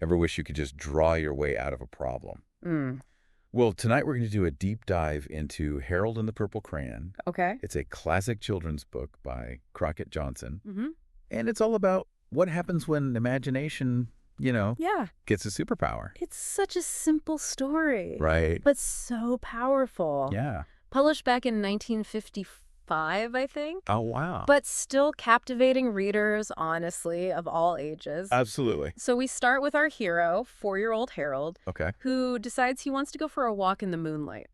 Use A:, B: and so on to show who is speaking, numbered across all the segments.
A: Ever wish you could just draw your way out of a problem?
B: Mm.
A: Well, tonight we're going to do a deep dive into Harold and the Purple Crayon.
B: Okay.
A: It's a classic children's book by Crockett Johnson.
B: Mm-hmm.
A: And it's all about what happens when imagination,
B: Yeah.
A: gets a superpower.
B: It's such a simple story.
A: Right.
B: But so powerful.
A: Yeah.
B: Published back in 1955, I think.
A: Oh, wow.
B: But still captivating readers, honestly, of all ages.
A: Absolutely.
B: So we start with our hero, 4-year-old Harold,
A: Okay.
B: who decides he wants to go for a walk in the moonlight.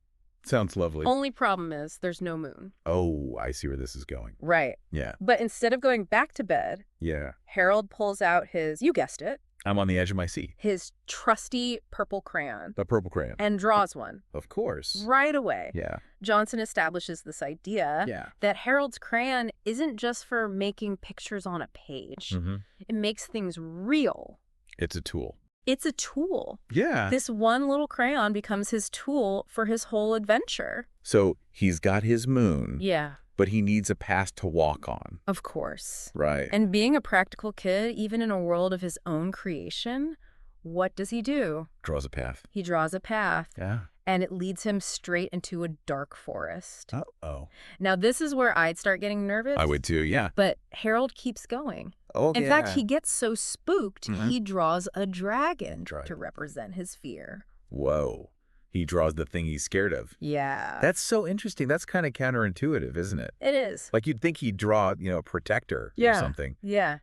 A: Sounds lovely.
B: Only problem is there's no moon.
A: Oh, I see where this is going.
B: Right.
A: Yeah.
B: But instead of going back to bed,
A: Yeah.
B: Harold pulls out his, you guessed it,
A: I'm on the edge of my seat.
B: his trusty purple crayon
A: The Purple Crayon.
B: and draws one.
A: Of course.
B: Right away.
A: Yeah.
B: Johnson establishes this idea
A: Yeah.
B: that Harold's crayon isn't just for making pictures on a page.
A: Mm-hmm.
B: It makes things real.
A: It's a tool.
B: It's a tool.
A: Yeah.
B: This one little crayon becomes his tool for his whole adventure.
A: So he's got his moon,
B: Yeah,
A: but he needs a path to walk on.
B: of course.
A: Right.
B: And being a practical kid, even in a world of his own creation, what does he do?
A: Draws a path.
B: He draws a path,
A: Yeah.
B: and it leads him straight into a dark forest.
A: Uh-oh.
B: Now, this is where I'd start getting nervous.
A: I would too, yeah.
B: But Harold keeps going.
A: Oh,
B: In fact, he gets so spooked,
A: Mhm.
B: he draws a dragon
A: Dragon.
B: to represent his fear.
A: Whoa. He draws the thing he's scared of.
B: Yeah.
A: That's so interesting. That's kind of counterintuitive, isn't it?
B: It is.
A: Like you'd think he'd draw, a protector or
B: Yeah.
A: something.
B: Yeah.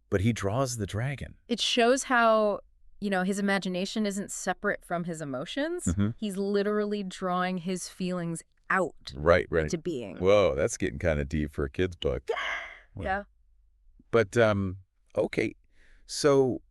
A: But he draws the dragon.
B: It shows how, his imagination isn't separate from his emotions.
A: Mhm.
B: He's literally drawing his feelings out
A: Right.
B: into being.
A: Whoa, that's getting kind of deep for a kid's book. Wow.
B: Yeah.
A: But, okay. So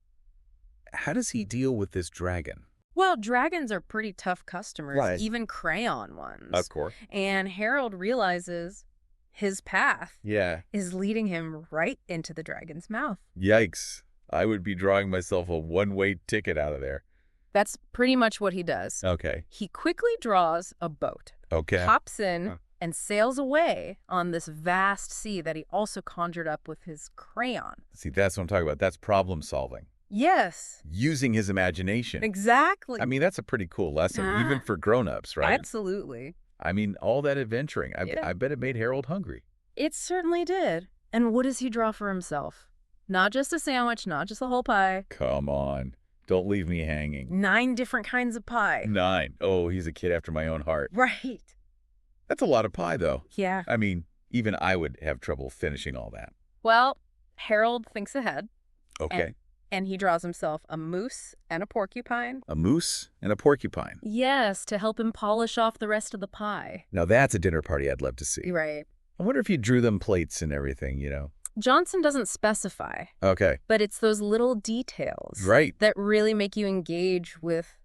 A: how does he deal with this dragon?
B: Well, dragons are pretty tough customers,
A: Right.
B: even crayon ones.
A: Of course.
B: And Harold realizes his path
A: Yeah.
B: is leading him right into the dragon's mouth.
A: Yikes. I would be drawing myself a one-way ticket out of there.
B: That's pretty much what he does.
A: Okay.
B: He quickly draws a boat,
A: Okay.
B: hops in,
A: Huh.
B: and sails away on this vast sea that he also conjured up with his crayon.
A: See, that's what I'm talking about. That's problem solving.
B: Yes,
A: Using his imagination.
B: exactly.
A: I mean, that's a pretty cool lesson, even for grown-ups, right?
B: Absolutely.
A: I mean, all that adventuring.
B: Yeah.
A: I bet it made Harold hungry.
B: It certainly did. And what does he draw for himself? Not just a sandwich, not just a whole pie.
A: Come on. Don't leave me hanging.
B: 9 different kinds of pie.
A: 9. Oh, he's a kid after my own heart.
B: Right.
A: That's a lot of pie, though.
B: Yeah.
A: I mean, even I would have trouble finishing all that.
B: Well, Harold thinks ahead.
A: Okay.
B: And he draws himself a moose and a porcupine.
A: A moose and a porcupine.
B: Yes, to help him polish off the rest of the pie.
A: Now, that's a dinner party I'd love to see.
B: Right.
A: I wonder if you drew them plates and everything,
B: Johnson doesn't specify,
A: Okay.
B: but it's those little details
A: Right.
B: that really make you engage with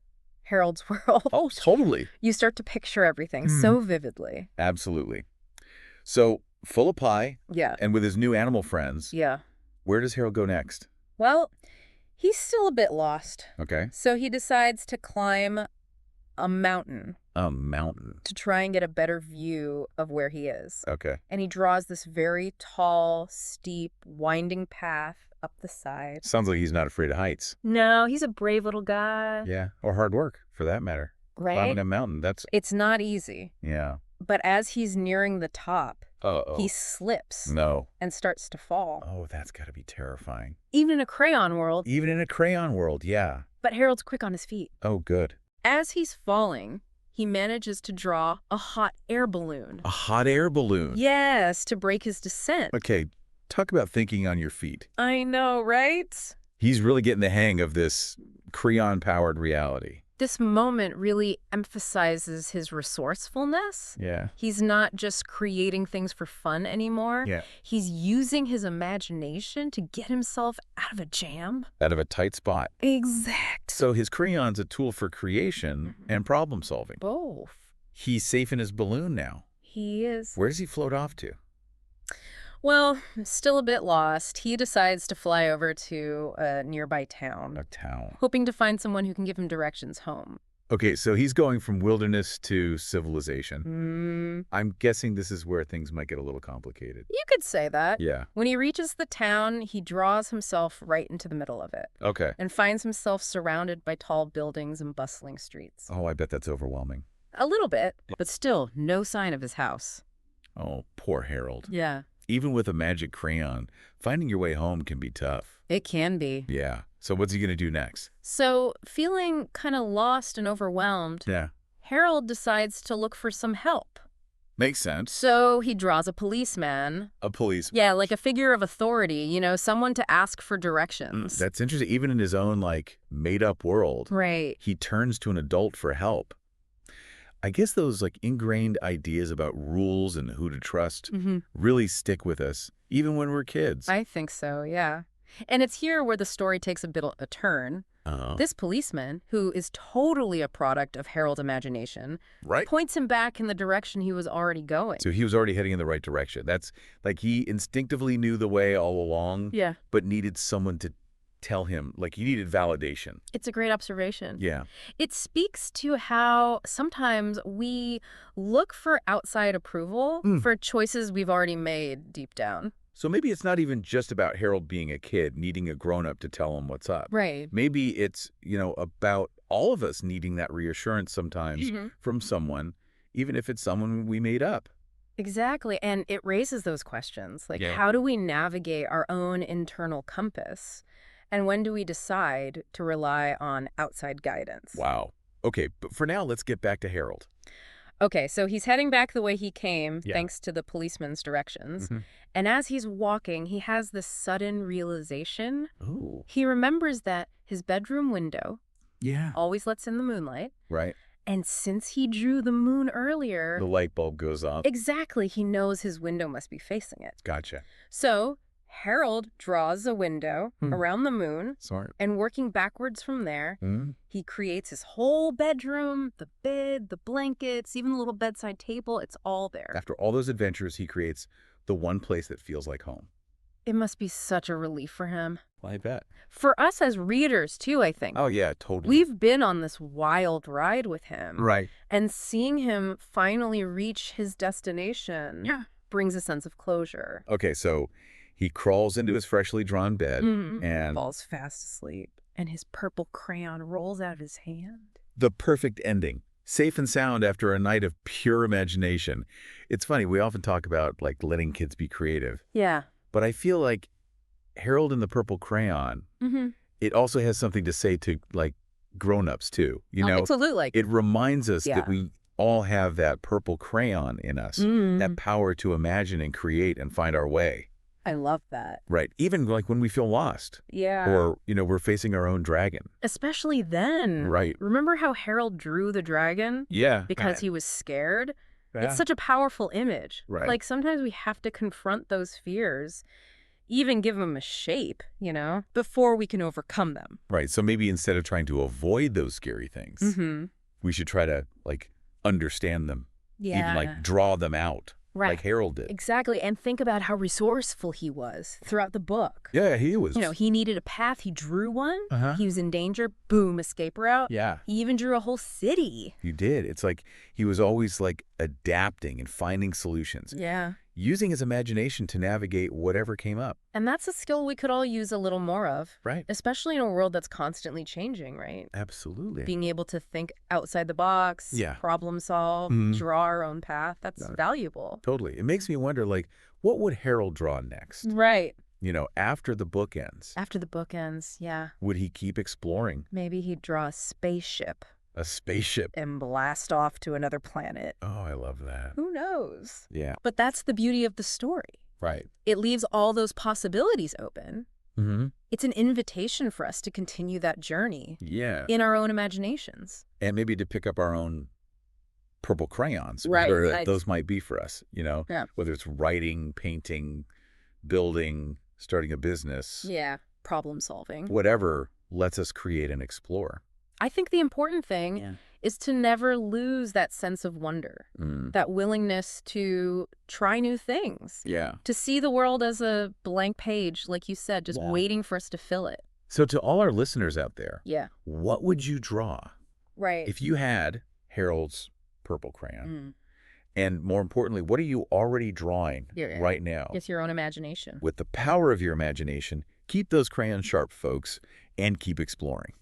B: Harold's world.
A: Oh, totally.
B: You start to picture everything so vividly.
A: Absolutely. So, full of pie
B: Yeah.
A: and with his new animal friends,
B: Yeah.
A: where does Harold go next?
B: Well, he's still a bit lost.
A: Okay.
B: So he decides to climb a mountain
A: A mountain.
B: to try and get a better view of where he is.
A: Okay.
B: And he draws this very tall, steep, winding path up the side.
A: Sounds like he's not afraid of heights.
B: No, he's a brave little guy.
A: Yeah. Or hard work, for that matter.
B: Right?
A: Climbing a mountain, that's,
B: It's not easy.
A: yeah.
B: But as he's nearing the top,
A: Uh-oh.
B: he slips
A: No.
B: and starts to fall.
A: Oh, that's got to be terrifying.
B: Even in a crayon world,
A: Even in a crayon world, yeah.
B: but Harold's quick on his feet.
A: Oh, good.
B: As he's falling, he manages to draw a hot air balloon.
A: A hot air balloon.
B: Yes, to break his descent.
A: Okay, talk about thinking on your feet.
B: I know, right?
A: He's really getting the hang of this crayon-powered reality.
B: This moment really emphasizes his resourcefulness.
A: Yeah.
B: He's not just creating things for fun anymore.
A: Yeah.
B: He's using his imagination to get himself out of a jam.
A: Out of a tight spot.
B: Exact.
A: So his crayon's a tool for creation and problem solving.
B: Both.
A: He's safe in his balloon now.
B: He is.
A: Where does he float off to?
B: Well, still a bit lost. He decides to fly over to a nearby town,
A: A town.
B: hoping to find someone who can give him directions home.
A: Okay, so he's going from wilderness to civilization.
B: Mm,
A: I'm guessing this is where things might get a little complicated.
B: you could say that.
A: Yeah.
B: When he reaches the town, he draws himself right into the middle of it
A: Okay.
B: and finds himself surrounded by tall buildings and bustling streets.
A: Oh, I bet that's overwhelming.
B: A little bit, but still no sign of his house.
A: Oh, poor Harold.
B: Yeah,
A: Even with a magic crayon, finding your way home can be tough.
B: it can be.
A: Yeah. So what's he going to do next?
B: So, feeling kind of lost and overwhelmed,
A: Yeah.
B: Harold decides to look for some help.
A: Makes sense.
B: So he draws a policeman.
A: A police.
B: Yeah, like a figure of authority, someone to ask for directions.
A: That's interesting. Even in his own, made-up world,
B: Right.
A: he turns to an adult for help. I guess those, ingrained ideas about rules and who to trust really stick with us, even when we're kids.
B: I think so, yeah. And it's here where the story takes a bit of a turn.
A: Oh.
B: This policeman, who is totally a product of Harold's imagination,
A: Right.
B: points him back in the direction he was already going.
A: So he was already heading in the right direction. That's he instinctively knew the way all along,
B: Yeah.
A: but needed someone to tell him, he needed validation.
B: It's a great observation.
A: Yeah.
B: It speaks to how sometimes we look for outside approval for choices we've already made deep down.
A: So maybe it's not even just about Harold being a kid, needing a grown-up to tell him what's up.
B: Right.
A: Maybe it's, about all of us needing that reassurance sometimes from someone, even if it's someone we made up.
B: Exactly. And it raises those questions.
A: Yeah.
B: How do we navigate our own internal compass? And when do we decide to rely on outside guidance?
A: Wow. Okay, but for now, let's get back to Harold.
B: Okay, so he's heading back the way he came,
A: Yeah.
B: thanks to the policeman's directions.
A: Mhm.
B: And as he's walking, he has this sudden realization.
A: Oh.
B: He remembers that his bedroom window
A: Yeah.
B: always lets in the moonlight.
A: Right.
B: And since he drew the moon earlier,
A: The light bulb goes off.
B: exactly, he knows his window must be facing it.
A: Gotcha.
B: So Harold draws a window around the moon,
A: Smart.
B: and working backwards from there,
A: Mm-hmm.
B: he creates his whole bedroom, the bed, the blankets, even the little bedside table. It's all there.
A: After all those adventures, he creates the one place that feels like home.
B: It must be such a relief for him.
A: Well, I bet.
B: For us as readers, too, I think.
A: Oh, yeah, totally.
B: We've been on this wild ride with him.
A: Right.
B: And seeing him finally reach his destination brings a sense of closure.
A: Okay, so he crawls into his freshly drawn bed and
B: Falls fast asleep, and his purple crayon rolls out of his hand.
A: the perfect ending. Safe and sound after a night of pure imagination. It's funny, we often talk about, letting kids be creative.
B: Yeah.
A: But I feel like Harold and the Purple Crayon, it also has something to say to, grown-ups, too.
B: Absolutely.
A: It reminds us
B: Yeah.
A: that we all have that purple crayon in us, that power to imagine and create and find our way.
B: I love that.
A: Right. Even when we feel lost
B: Yeah.
A: or, we're facing our own dragon.
B: Especially then.
A: Right.
B: Remember how Harold drew the dragon?
A: Yeah.
B: Because he was scared?
A: Yeah.
B: It's such a powerful image.
A: Right.
B: Sometimes we have to confront those fears, even give them a shape, before we can overcome them.
A: Right. So maybe instead of trying to avoid those scary things, we should try to, understand them.
B: Yeah.
A: Even, draw them out.
B: Right.
A: Like Harold did.
B: Exactly. And think about how resourceful he was throughout the book.
A: Yeah, he was.
B: He needed a path. He drew one.
A: Uh-huh.
B: He was in danger. Boom, escape route.
A: Yeah.
B: He even drew a whole city.
A: He did. It's he was always, adapting and finding solutions.
B: Yeah.
A: Using his imagination to navigate whatever came up.
B: And that's a skill we could all use a little more of.
A: Right.
B: Especially in a world that's constantly changing, right?
A: Absolutely.
B: Being able to think outside the box,
A: Yeah.
B: problem solve, draw our own path, that's valuable.
A: Totally. It makes me wonder, what would Harold draw next?
B: Right.
A: After the book ends.
B: After the book ends, yeah.
A: Would he keep exploring?
B: Maybe he'd draw a spaceship
A: A spaceship.
B: and blast off to another planet.
A: Oh, I love that.
B: Who knows?
A: Yeah.
B: But that's the beauty of the story.
A: Right.
B: It leaves all those possibilities open.
A: Mm-hmm.
B: It's an invitation for us to continue that journey
A: Yeah.
B: in our own imaginations.
A: And maybe to pick up our own purple crayons.
B: Right,
A: Whatever
B: right.
A: those might be for us,
B: Yeah.
A: Whether it's writing, painting, building, starting a business,
B: Yeah. Problem solving.
A: whatever lets us create and explore.
B: I think the important thing is to never lose that sense of wonder, that willingness to try new things,
A: Yeah.
B: to see the world as a blank page, like you said, just
A: Yeah.
B: waiting for us to fill it.
A: So to all our listeners out there,
B: Yeah.
A: what would you draw?
B: Right.
A: If you had Harold's purple crayon,
B: Mm.
A: and more importantly, what are you already drawing
B: Yeah.
A: right now?
B: Guess your own imagination.
A: With the power of your imagination, keep those crayons sharp, folks, and keep exploring.